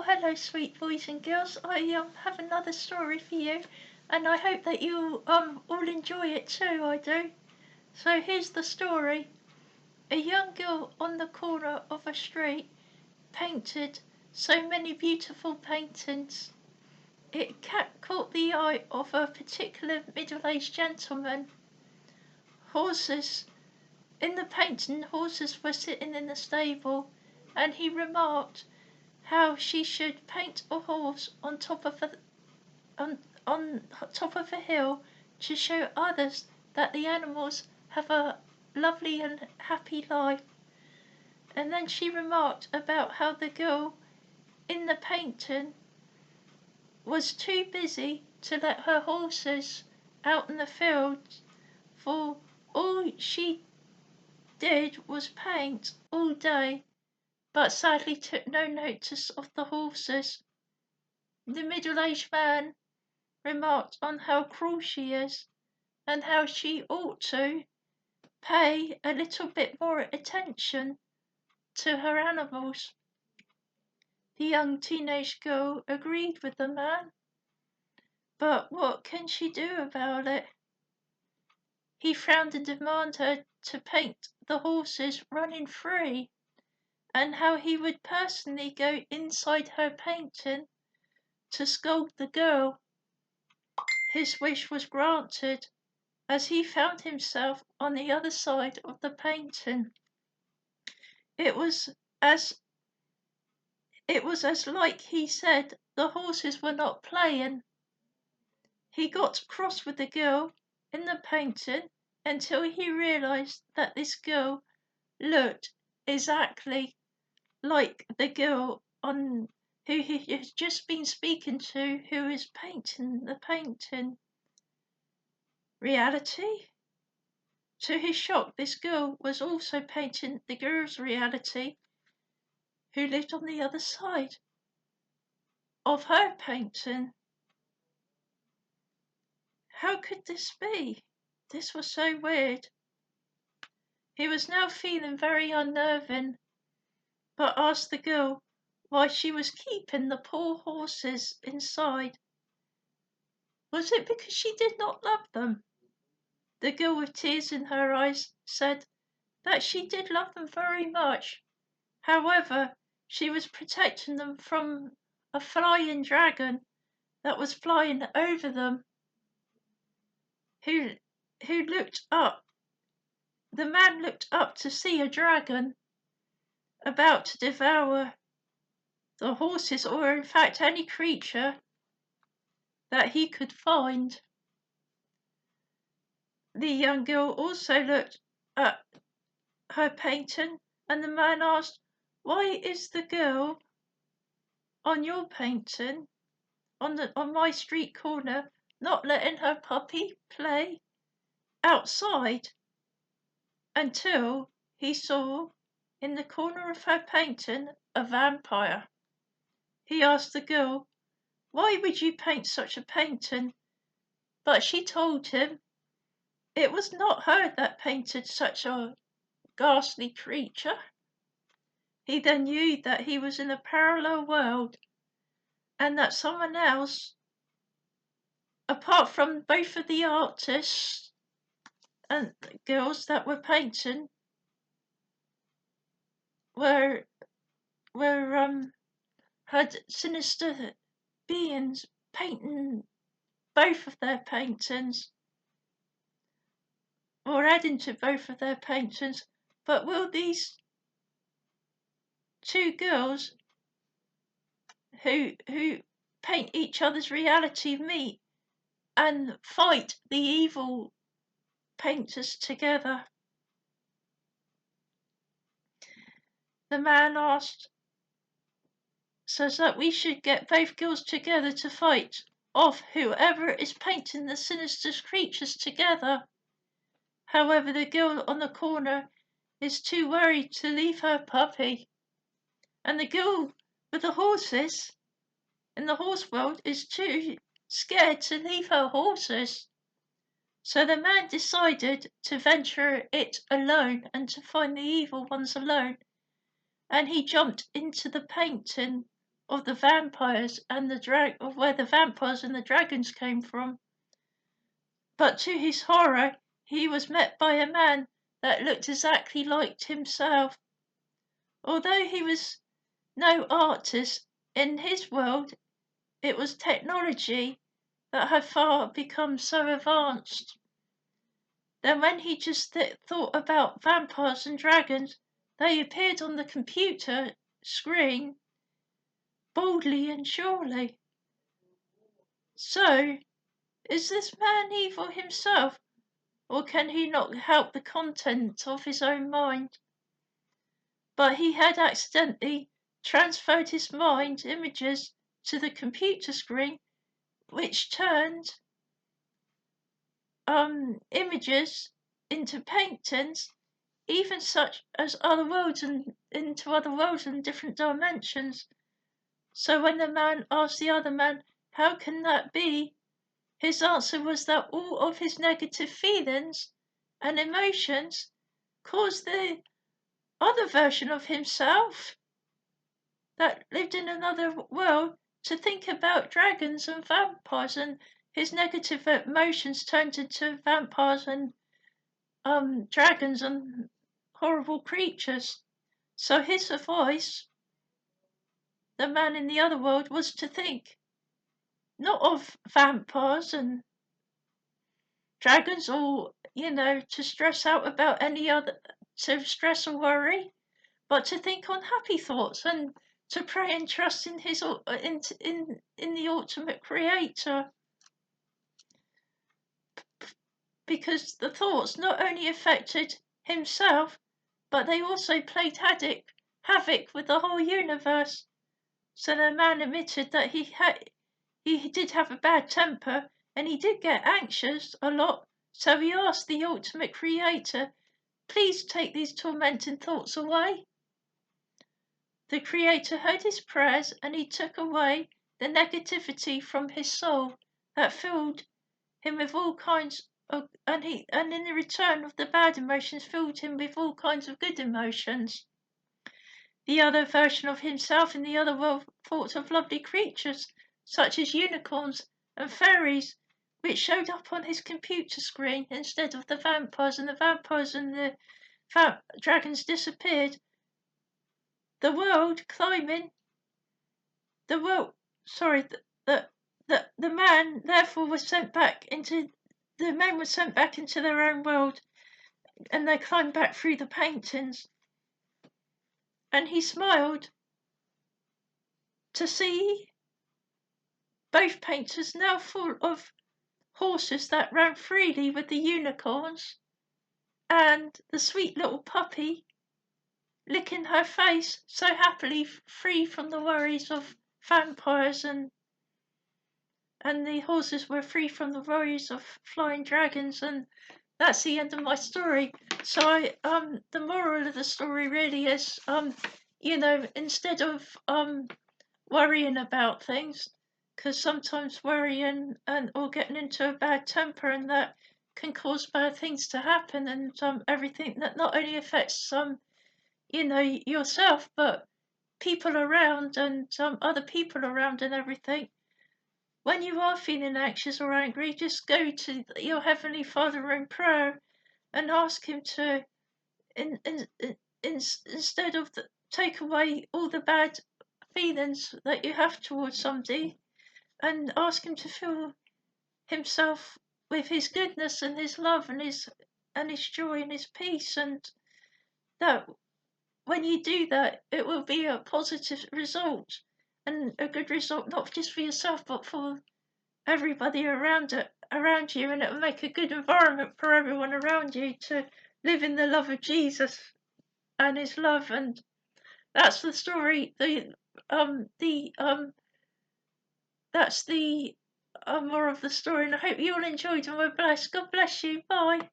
hello, sweet boys and girls. I have another story for you, and I hope that you all enjoy it too. I do. So here's the story. A young girl on the corner of a street painted so many beautiful paintings. It caught the eye of a particular middle-aged gentleman. Horses in the painting, horses were sitting in the stable, and he remarked how she should paint a horse on top of a hill to show others that the animals have a lovely and happy life. And then she remarked about how the girl in the painting was too busy to let her horses out in the fields, for all she did was paint all day, but sadly took no notice of the horses. The middle-aged man remarked on how cruel she is, and how she ought to pay a little bit more attention to her animals. The young teenage girl agreed with the man, but what can she do about it? He frowned and demanded her to paint the horses running free, and how he would personally go inside her painting to scold the girl. His wish was granted, as he found himself on the other side of the painting. It was as like he said the horses were not playing. He got cross with the girl in the painting until he realized that this girl looked exactly like the girl on who he had just been speaking to, who is painting the painting. Reality? To his shock, this girl was also painting the girl's reality, who lived on the other side of her painting. How could this be? This was so weird. He was now feeling very unnerving, but asked the girl why she was keeping the poor horses inside. Was it because she did not love them? The girl, with tears in her eyes, said that she did love them very much. However, she was protecting them from a flying dragon that was flying over them. Who looked up? The man looked up to see a dragon about to devour the horses, or in fact any creature that he could find. The young girl also looked at her painting, and the man asked, "Why is the girl on your painting, on my street corner, not letting her puppy play outside?" Until he saw in the corner of her painting a vampire. He asked the girl, "Why would you paint such a painting?" But she told him it was not her that painted such a ghastly creature. He then knew that he was in a parallel world, and that someone else, apart from both of the artists and the girls that were painting, were had sinister beings painting both of their paintings, or adding to both of their paintings. But will these two girls who paint each other's reality meet and fight the evil painters together? The man says that we should get both girls together to fight off whoever is painting the sinister creatures together. However, the girl on the corner is too worried to leave her puppy, and the girl with the horses in the horse world is too scared to leave her horses. So the man decided to venture it alone and to find the evil ones alone, and he jumped into the painting of the vampires and of where the vampires and the dragons came from. But to his horror, he was met by a man that looked exactly like himself. Although he was no artist, in his world it was technology that had far become so advanced. Then when he just thought about vampires and dragons, they appeared on the computer screen boldly and surely. So, is this man evil himself, or can he not help the content of his own mind? But he had accidentally transferred his mind images to the computer screen, which turned images into paintings, even such as other worlds and into other worlds and different dimensions. So when the man asked the other man, how can that be? His answer was that all of his negative feelings and emotions caused the other version of himself that lived in another world to think about dragons and vampires, and his negative emotions turned into vampires and dragons and horrible creatures. So his advice, the man in the other world, was to think not of vampires and dragons, or to stress out about any other, to stress or worry, but to think on happy thoughts and to pray and trust in his in the ultimate creator, because the thoughts not only affected himself, but they also played havoc with the whole universe. So the man admitted that he did have a bad temper and he did get anxious a lot. So he asked the ultimate creator, please take these tormenting thoughts away. The creator heard his prayers and he took away the negativity from his soul that filled him with all kinds of, and in the return of the bad emotions filled him with all kinds of good emotions. The other version of himself in the other world thought of lovely creatures such as unicorns and fairies, which showed up on his computer screen instead of the vampires, and the vampires and the dragons disappeared. The world climbing, the world, sorry, the man therefore was sent back into, the men were sent back into their own world, and they climbed back through the paintings. And he smiled to see both painters now full of horses that ran freely with the unicorns, and the sweet little puppy licking her face so happily, free from the worries of vampires, and the horses were free from the worries of flying dragons. And that's the end of my story. So the moral of the story really is, instead of worrying about things, because sometimes worrying or getting into a bad temper and that can cause bad things to happen, and everything that not only affects yourself, but people around and other people around and everything. When you are feeling anxious or angry, just go to your Heavenly Father in prayer and ask Him to, instead of take away all the bad feelings that you have towards somebody, and ask Him to fill Himself with His goodness and His love and His joy and His peace. And that when you do that, it will be a positive result, and a good result not just for yourself but for everybody around you, and it will make a good environment for everyone around you to live in the love of Jesus and His love. And that's the story. That's the more of the story, and I hope you all enjoyed and were blessed. God bless you. Bye.